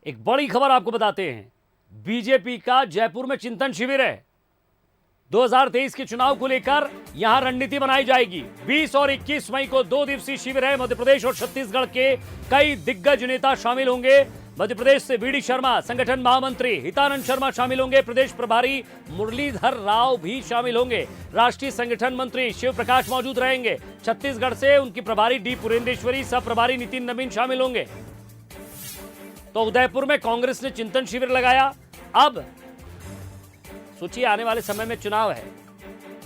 एक बड़ी खबर आपको बताते हैं। बीजेपी का जयपुर में चिंतन शिविर है। 2023 के चुनाव को लेकर यहां रणनीति बनाई जाएगी। 20 और 21 मई को 2 दिवसीय शिविर है। मध्य प्रदेश और छत्तीसगढ़ के कई दिग्गज नेता शामिल होंगे। मध्य प्रदेश से बीडी शर्मा, संगठन महामंत्री हितानंद शर्मा शामिल होंगे। प्रदेश प्रभारी मुरलीधर राव भी शामिल होंगे। राष्ट्रीय संगठन मंत्री शिव प्रकाश मौजूद रहेंगे। छत्तीसगढ़ से उनकी प्रभारी डी पुरेंदेश्वरी, सह प्रभारी नितिन नवीन शामिल होंगे। तो उदयपुर में कांग्रेस ने चिंतन शिविर लगाया। अब सोचिए, आने वाले समय में चुनाव है।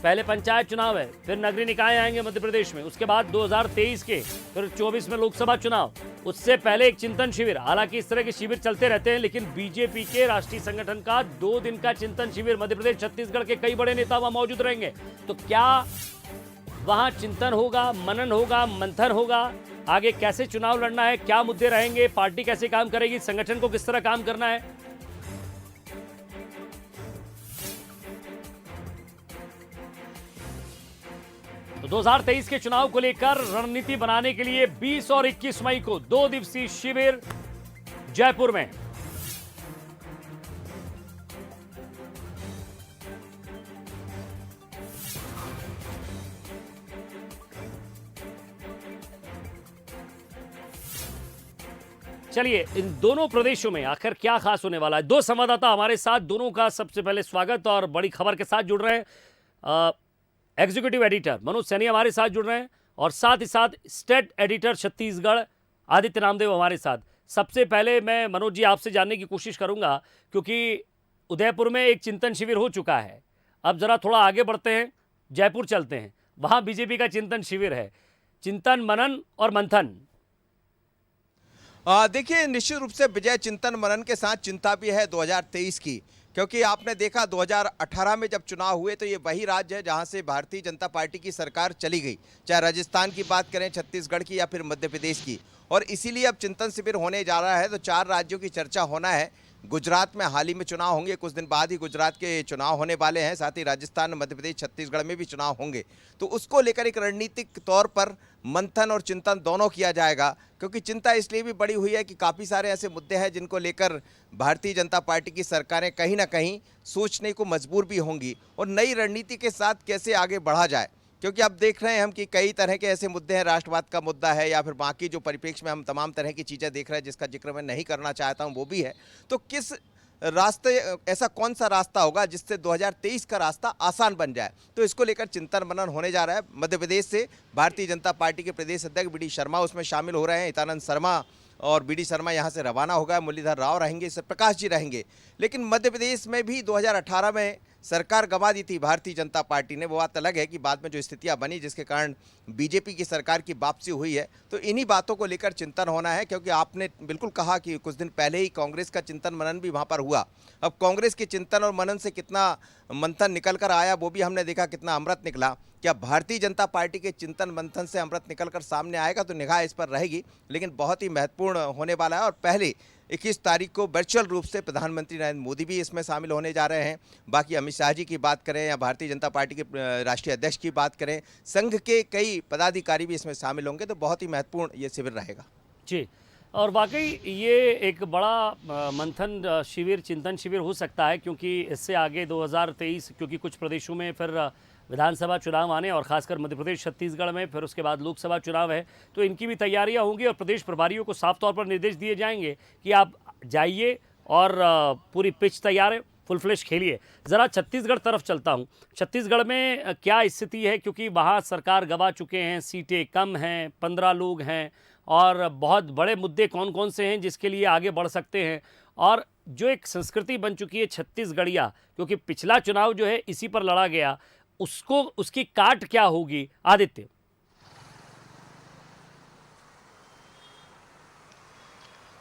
पहले पंचायत चुनाव है, फिर नगरीय निकाय आएंगे मध्य प्रदेश में, उसके बाद 2023 के, फिर 24 में लोकसभा चुनाव, उससे पहले एक चिंतन शिविर। हालांकि इस तरह के शिविर चलते रहते हैं, लेकिन बीजेपी के राष्ट्रीय संगठन का 2 दिन का चिंतन शिविर, मध्य प्रदेश छत्तीसगढ़ के कई बड़े नेता वहां मौजूद रहेंगे। तो क्या वहां चिंतन होगा, मनन होगा, मंथन होगा, आगे कैसे चुनाव लड़ना है, क्या मुद्दे रहेंगे, पार्टी कैसे काम करेगी, संगठन को किस तरह काम करना है। तो 2023 के चुनाव को लेकर रणनीति बनाने के लिए 20 और 21 मई को 2 दिवसीय शिविर जयपुर में। चलिए, इन दोनों प्रदेशों में आखिर क्या खास होने वाला है। 2 संवाददाता हमारे साथ, दोनों का सबसे पहले स्वागत और बड़ी खबर के साथ जुड़ रहे हैं। एग्जीक्यूटिव एडिटर मनोज सैनी हमारे साथ जुड़ रहे हैं और साथ ही साथ स्टेट एडिटर छत्तीसगढ़ आदित्य नामदेव हमारे साथ। सबसे पहले मैं मनोज जी आपसे जानने की कोशिश करूंगा, क्योंकि उदयपुर में एक चिंतन शिविर हो चुका है। अब जरा थोड़ा आगे बढ़ते हैं, जयपुर चलते हैं। वहां बीजेपी का चिंतन शिविर है। चिंतन, मनन और मंथन। देखिए, निश्चित रूप से विजय चिंतन मनन के साथ चिंता भी है 2023 की, क्योंकि आपने देखा 2018 में जब चुनाव हुए तो ये वही राज्य है जहां से भारतीय जनता पार्टी की सरकार चली गई, चाहे राजस्थान की बात करें, छत्तीसगढ़ की या फिर मध्य प्रदेश की। और इसीलिए अब चिंतन शिविर होने जा रहा है। तो 4 राज्यों की चर्चा होना है। गुजरात में हाल ही में चुनाव होंगे, कुछ दिन बाद ही गुजरात के चुनाव होने वाले हैं। साथ ही राजस्थान, मध्य प्रदेश, छत्तीसगढ़ में भी चुनाव होंगे। तो उसको लेकर एक रणनीतिक तौर पर मंथन और चिंतन दोनों किया जाएगा, क्योंकि चिंता इसलिए भी बड़ी हुई है कि काफ़ी सारे ऐसे मुद्दे हैं जिनको लेकर भारतीय जनता पार्टी की सरकारें कहीं ना कहीं सोचने को मजबूर भी होंगी और नई रणनीति के साथ कैसे आगे बढ़ा जाए। क्योंकि अब देख रहे हैं हम कि कई तरह के ऐसे मुद्दे हैं, राष्ट्रवाद का मुद्दा है या फिर बाकी जो परिप्रेक्ष्य में हम तमाम तरह की चीज़ें देख रहे हैं जिसका जिक्र मैं नहीं करना चाहता हूं, वो भी है। तो किस रास्ते, ऐसा कौन सा रास्ता होगा जिससे 2023 का रास्ता आसान बन जाए, तो इसको लेकर चिंतन मनन होने जा रहा है। मध्य प्रदेश से भारतीय जनता पार्टी के प्रदेश अध्यक्ष बीडी शर्मा उसमें शामिल हो रहे हैं। हितानंद शर्मा और बीडी शर्मा यहाँ से रवाना होगा। मुरलीधर राव रहेंगे, प्रकाश जी रहेंगे। लेकिन मध्य प्रदेश में भी 2018 में सरकार गंवा दी थी भारतीय जनता पार्टी ने। वो बात अलग है कि बाद में जो स्थितियां बनी जिसके कारण बीजेपी की सरकार की वापसी हुई है। तो इन्हीं बातों को लेकर चिंतन होना है, क्योंकि आपने बिल्कुल कहा कि कुछ दिन पहले ही कांग्रेस का चिंतन मनन भी वहां पर हुआ। अब कांग्रेस के चिंतन और मनन से कितना मंथन निकल कर आया वो भी हमने देखा, कितना अमृत निकला। क्या भारतीय जनता पार्टी के चिंतन मंथन से अमृत निकल कर सामने आएगा, तो निगाह इस पर रहेगी। लेकिन बहुत ही महत्वपूर्ण होने वाला है। और पहले 21 तारीख को वर्चुअल रूप से प्रधानमंत्री नरेंद्र मोदी भी इसमें शामिल होने जा रहे हैं। बाकी अमित शाह जी की बात करें या भारतीय जनता पार्टी के राष्ट्रीय अध्यक्ष की बात करें, संघ के कई पदाधिकारी भी इसमें शामिल होंगे। तो बहुत ही महत्वपूर्ण ये शिविर रहेगा जी, और वाकई ये एक बड़ा मंथन शिविर, चिंतन शिविर हो सकता है, क्योंकि इससे आगे 2023, क्योंकि कुछ प्रदेशों में फिर विधानसभा चुनाव आने और खासकर मध्य प्रदेश, छत्तीसगढ़ में फिर उसके बाद लोकसभा चुनाव है। तो इनकी भी तैयारियां होंगी और प्रदेश प्रभारियों को साफ तौर पर निर्देश दिए जाएंगे कि आप जाइए और पूरी पिच तैयार है, फुल फ्लैश खेलिए। ज़रा छत्तीसगढ़ तरफ चलता हूं। छत्तीसगढ़ में क्या स्थिति है, क्योंकि वहां सरकार गंवा चुके हैं, सीटें कम हैं, 15 लोग हैं और बहुत बड़े मुद्दे कौन कौन से हैं जिसके लिए आगे बढ़ सकते हैं। और जो एक संस्कृति बन चुकी है छत्तीसगढ़िया, क्योंकि पिछला चुनाव जो है इसी पर लड़ा गया, उसको, उसकी काट क्या होगी आदित्य?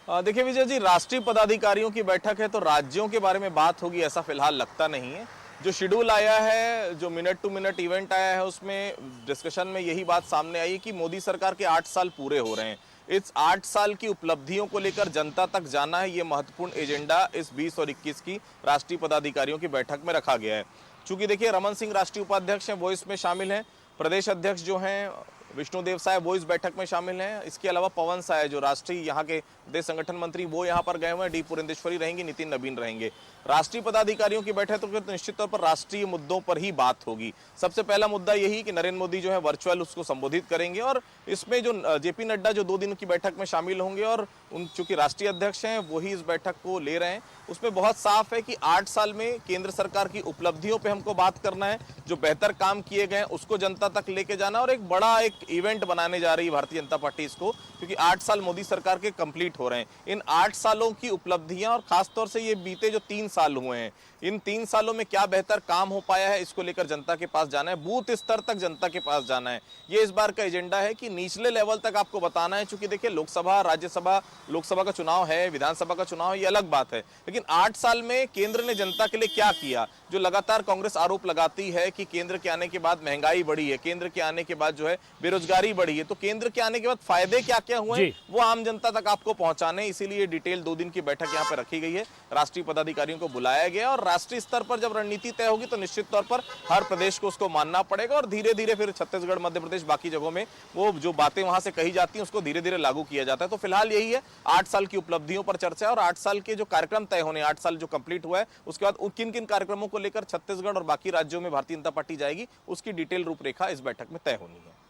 देखिए विजय जी, राष्ट्रीय पदाधिकारियों की बैठक है तो राज्यों के बारे में बात होगी ऐसा फिलहाल लगता नहीं है। जो शेड्यूल आया है, जो मिनट टू मिनट इवेंट आया है, उसमें डिस्कशन में यही बात सामने आई कि मोदी सरकार के 8 साल पूरे हो रहे हैं। इस 8 साल की उपलब्धियों को लेकर जनता तक जाना है, ये महत्वपूर्ण एजेंडा इस 20 और 21 की राष्ट्रीय पदाधिकारियों की बैठक में रखा गया है। चूंकि देखिए, रमन सिंह राष्ट्रीय उपाध्यक्ष हैं, वो इसमें शामिल हैं। प्रदेश अध्यक्ष जो हैं विष्णुदेव साय वो इस बैठक में शामिल हैं। इसके अलावा पवन साय जो राष्ट्रीय यहाँ के प्रदेश संगठन मंत्री वो यहाँ पर गए हुए हैं। डी पुरेंदेश्वरी रहेंगी, नितिन नवीन रहेंगे। राष्ट्रीय पदाधिकारियों की बैठक तो फिर निश्चित तौर पर राष्ट्रीय मुद्दों पर ही बात होगी। सबसे पहला मुद्दा यही कि नरेंद्र मोदी जो है वर्चुअल उसको संबोधित करेंगे और इसमें जो जेपी नड्डा जो 2 दिन की बैठक में शामिल होंगे और उन चूंकि राष्ट्रीय अध्यक्ष हैं वही इस बैठक को ले रहे हैं, उसमें बहुत साफ है कि 8 साल में केंद्र सरकार की उपलब्धियों पे हमको बात करना है, जो बेहतर काम किए गए उसको जनता तक लेके जाना और एक बड़ा एक इवेंट बनाने जा रही है भारतीय जनता पार्टी इसको, क्योंकि 8 साल मोदी सरकार के कंप्लीट हो रहे हैं। इन 8 सालों की उपलब्धियां और खासतौर से ये बीते जो 3 साल हुए हैं, इन 3 सालों में क्या बेहतर काम हो पाया है इसको लेकर जनता के पास जाना है, बूथ स्तर तक जनता के पास जाना है। ये इस बार का एजेंडा है कि निचले लेवल तक आपको बताना है। चूंकि देखिए लोकसभा, राज्यसभा, लोकसभा का चुनाव है, विधानसभा का चुनाव है, ये अलग बात है, लेकिन 8 साल में केंद्र ने जनता के लिए क्या किया। जो लगातार कांग्रेस आरोप लगाती है कि केंद्र के आने के बाद महंगाई बढ़ी है, केंद्र के आने के बाद जो है बेरोजगारी बढ़ी है, तो केंद्र के आने के बाद फायदे क्या क्या हुए वो आम जनता तक आपको पहुंचाने, इसीलिए डिटेल 2 दिन की बैठक यहाँ पे रखी गई है। राष्ट्रीय पदाधिकारियों को बुलाया गया और राष्ट्रीय स्तर पर जब रणनीति तय होगी तो निश्चित तौर पर हर प्रदेश को उसको मानना पड़ेगा और धीरे धीरे फिर छत्तीसगढ़, मध्य प्रदेश, बाकी जगहों में वो जो बातें वहां से कही जाती हैं उसको धीरे धीरे लागू किया जाता है। तो फिलहाल यही है, 8 साल की उपलब्धियों पर चर्चा है और 8 साल के जो कार्यक्रम तय होने, 8 साल जो कंप्लीट हुआ है उसके बाद किन किन कार्यक्रमों को लेकर छत्तीसगढ़ और बाकी राज्यों में भारतीय जनता पार्टी जाएगी उसकी डिटेल रूपरेखा इस बैठक में तय होनी है।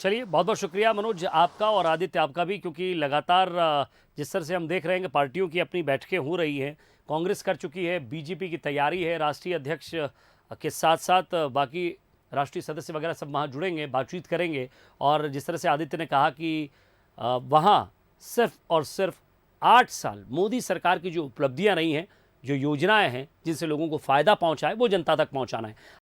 चलिए, बहुत बहुत शुक्रिया मनोज आपका और आदित्य आपका भी, क्योंकि लगातार जिस तरह से हम देख रहे हैं कि पार्टियों की अपनी बैठकें हो रही हैं, कांग्रेस कर चुकी है, बीजेपी की तैयारी है, राष्ट्रीय अध्यक्ष के साथ साथ बाकी राष्ट्रीय सदस्य वगैरह सब वहाँ जुड़ेंगे, बातचीत करेंगे। और जिस तरह से आदित्य ने कहा कि वहाँ सिर्फ और सिर्फ 8 साल मोदी सरकार की जो उपलब्धियाँ रही हैं, जो योजनाएं हैं जिनसे लोगों को फ़ायदा पहुँचा है, वो जनता तक पहुँचाना है।